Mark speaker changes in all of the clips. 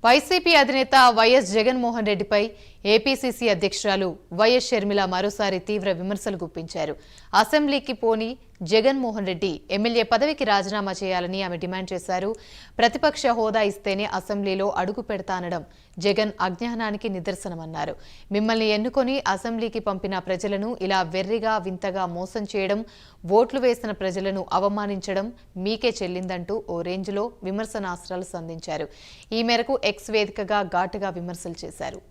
Speaker 1: YCP అధినేత YS Jaganmohan రెడ్డిపై APCC అధ్యక్షురాలు వైఎస్ షర్మిల మరోసారి తీవ్ర విమర్శలు గుప్పించారు. అసెంబ్లీకి పోని జగన్మోహన్ రెడ్డి ఎమ్మెల్యే పదవికి రాజీనామా చేయాలని ఆమె డిమాండ్ చేశారు. ప్రతిపక్ష హోదా ఇస్తేనే అసెంబ్లీలో అడుగు పెడతానడం జగన్ అజ్ఞానానికి నిదర్శనమన్నారు. మిమ్మల్ని ఎన్నుకొని అసెంబ్లీకి పంపిన ప్రజలను ఇలా వెర్రిగా వింతగా మోసం చేయడం, ఓట్లు వేసిన ప్రజలను అవమానించడం మీకే చెల్లిందంటూ ఓ రేంజ్లో విమర్శనాస్త్రాలు సంధించారు. ఈ మేరకు ఎక్స్ వేదికగా ఘాటుగా విమర్శలు చేశారు.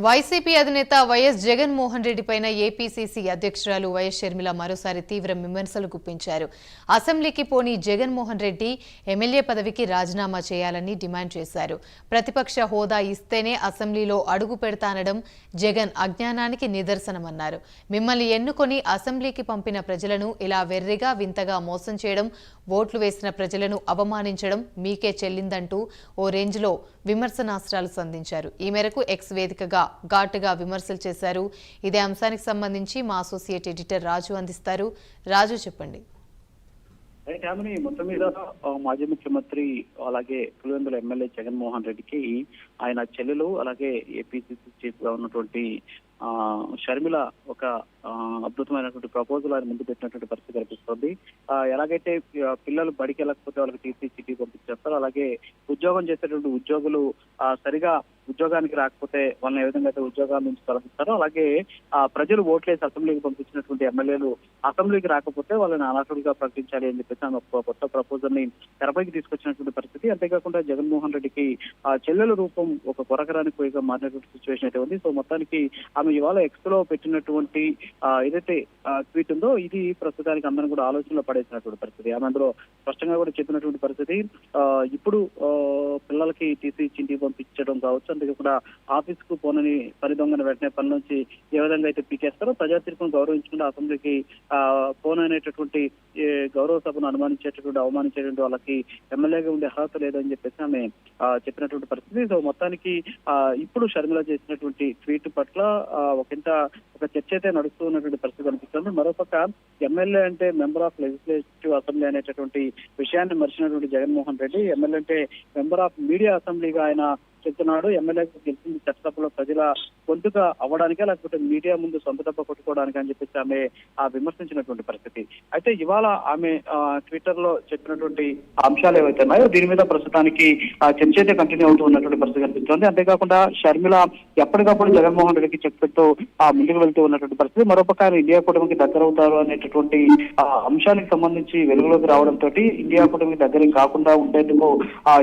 Speaker 1: వైసీపీ అధినేత వైఎస్ జగన్మోహన్ రెడ్డిపైన ఏపీసీసీ అధ్యక్షురాలు వైఎస్ షర్మిల మరోసారి తీవ్ర విమర్శలు గుప్పించారు. అసెంబ్లీకి పోని జగన్మోహన్ రెడ్డి ఎమ్మెల్యే పదవికి రాజీనామా చేయాలని డిమాండ్ చేశారు. ప్రతిపక్ష హోదా ఇస్తేనే అసెంబ్లీలో అడుగు పెడతానడం జగన్ అజ్ఞానానికి నిదర్శనమన్నారు. మిమ్మల్ని ఎన్నుకొని అసెంబ్లీకి పంపిన ప్రజలను ఇలా వెర్రిగా వింతగా మోసం చేయడం, ఓట్లు వేసిన ప్రజలను అవమానించడం మీకే చెల్లిందంటూ ఓ రేంజ్లో విమర్శనాస్త్రాలు సంధించారు. ఈ మేరకు ఎక్స్ వేదికగా ఘాటుగా విమర్శలు చేశారు. ఇదే అంశానికి సంబంధించి మా అసోసియేట్ ఎడిటర్ రాజు అందిస్తారు. రాజు, చెప్పండి.
Speaker 2: మొత్తం మీద మాజీ ముఖ్యమంత్రి అలాగే పులివెందుల ఎమ్మెల్యే జగన్మోహన్ రెడ్డికి ఆయన చెల్లెలు అలాగే ఏపీసీసీ చీఫ్ గా ఉన్నటువంటి షర్మిల ఒక అద్భుతమైనటువంటి ప్రపోజల్ ఆయన ముందు పెట్టినటువంటి పరిస్థితి కనిపిస్తుంది. ఎలాగైతే పిల్లలు బడికి వెళ్ళకపోతే వాళ్ళకి టీసీ చిటీ పంపించేస్తారు, అలాగే ఉద్యోగం చేసేటువంటి ఉద్యోగులు సరిగా ఉద్యోగానికి రాకపోతే వాళ్ళని ఏ విధంగా అయితే ఉద్యోగాల నుంచి తొలగిస్తారో, అలాగే ప్రజలు ఓట్లేసి అసెంబ్లీకి పంపించినటువంటి ఎమ్మెల్యేలు అసెంబ్లీకి రాకపోతే వాళ్ళని అనర్హులుగా ప్రకటించాలి అని చెప్పేసి ఆమె కొత్త ప్రపోజల్ ని తెరపైకి తీసుకొచ్చినటువంటి పరిస్థితి. అంతేకాకుండా జగన్మోహన్ రెడ్డికి చెల్లెల రూపం ఒక కొరకరానికి పోయిగా మారినటువంటి సిచ్యువేషన్ అయితే ఉంది. సో మొత్తానికి ఆమె ఇవాళ ఎక్స్ లో పెట్టినటువంటి ఏదైతే ట్వీట్ ఉందో ఇది ప్రస్తుతానికి అందరం కూడా ఆలోచనలో పడేసినటువంటి పరిస్థితి. ఆమె అందులో స్పష్టంగా కూడా చెప్పినటువంటి పరిస్థితి, ఇప్పుడు పిల్లలకి టీసీ చింటి పంపించడం కావచ్చు, అంతేకాకుండా ఆఫీస్ కు పోనని పని దొంగని వెంటనే పని నుంచి ఏ విధంగా అయితే పీకేస్తారో ప్రజా తీర్పును గౌరవించకుండా అసెంబ్లీకి పోననేటటువంటి గౌరవ సభను అనుమానించేటటువంటి అవమానించేటువంటి వాళ్ళకి ఎమ్మెల్యేగా ఉండే అర్హత లేదని చెప్పేసి ఆమె చెప్పినటువంటి పరిస్థితి. సో మొత్తానికి ఇప్పుడు షర్మిల చేసినటువంటి ట్వీట్ పట్ల ఒక చర్చ అయితే నడుస్తూ ఉన్నటువంటి పరిస్థితి కనిపిస్తుంది. మరోపక్క ఎమ్మెల్యే అంటే మెంబర్ ఆఫ్ లెజిస్లేటివ్ అసెంబ్లీ అనేటటువంటి విషయాన్ని మర్చినటువంటి జగన్మోహన్ రెడ్డి ఎమ్మెల్యే అంటే మెంబర్ ఆఫ్ మీడియా అసెంబ్లీగా ఆయన చెప్తున్నాడు. ఎమ్మెల్యేకి గెలిచింది చట్టసభలో ప్రజల గొంతుగా అవ్వడానికే, లేకపోతే మీడియా ముందు సొంత దెబ్బ కొట్టుకోవడానికి అని చెప్పేసి ఆమె విమర్శించినటువంటి పరిస్థితి. అయితే ఇవాళ ఆమె ట్విట్టర్ లో చెప్పినటువంటి అంశాలు ఏవైతే ఉన్నాయో దీని మీద ప్రస్తుతానికి చర్చ అయితే కంటిన్యూ అవుతూ ఉన్నటువంటి పరిస్థితి కనిపిస్తుంది. అంతేకాకుండా షర్మిల ఎప్పటికప్పుడు జగన్మోహన్ రెడ్డికి చెప్తూ ముందుకు వెళ్తూ ఉన్నటువంటి పరిస్థితి. మరోపక్క ఇండియా కూటమికి దగ్గర అవుతారు అనేటటువంటి అంశానికి సంబంధించి వెలుగులోకి రావడంతో ఇండియా కూటమికి దగ్గరికి కాకుండా ఉండేందుకు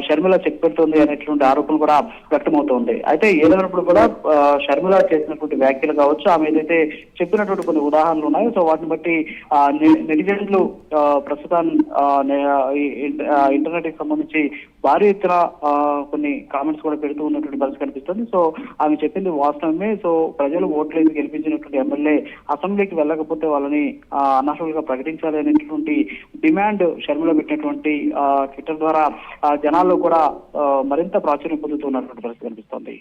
Speaker 2: షర్మిల చెక్ పెడుతుంది అనేటువంటి ఆరోపణలు కూడా వ్యక్తమవుతుంది. అయితే ఏదైనప్పుడు కూడా షర్మిల చేసినటువంటి వ్యాఖ్యలు కావచ్చు, ఆమె ఏదైతే చెప్పినటువంటి కొన్ని ఉదాహరణలు ఉన్నాయో సో వాటిని బట్టి నెటిజన్లు ప్రస్తుతం ఇంటర్నెట్ కి సంబంధించి భారీ ఎత్తున కొన్ని కామెంట్స్ కూడా పెడుతూ ఉన్నటువంటి పరిస్థితి కనిపిస్తుంది. సో ఆమె చెప్పింది వాస్తవమే. సో ప్రజలు ఓట్లేసి గెలిపించినటువంటి ఎమ్మెల్యే అసెంబ్లీకి వెళ్ళకపోతే వాళ్ళని అనర్హులుగా ప్రకటించాలి అనేటువంటి డిమాండ్ షర్మిల పెట్టినటువంటి ట్విట్టర్ ద్వారా జనాల్లో కూడా మరింత ప్రాచుర్యం పొందుతున్నటువంటి పరిస్థితి కనిపిస్తుంది.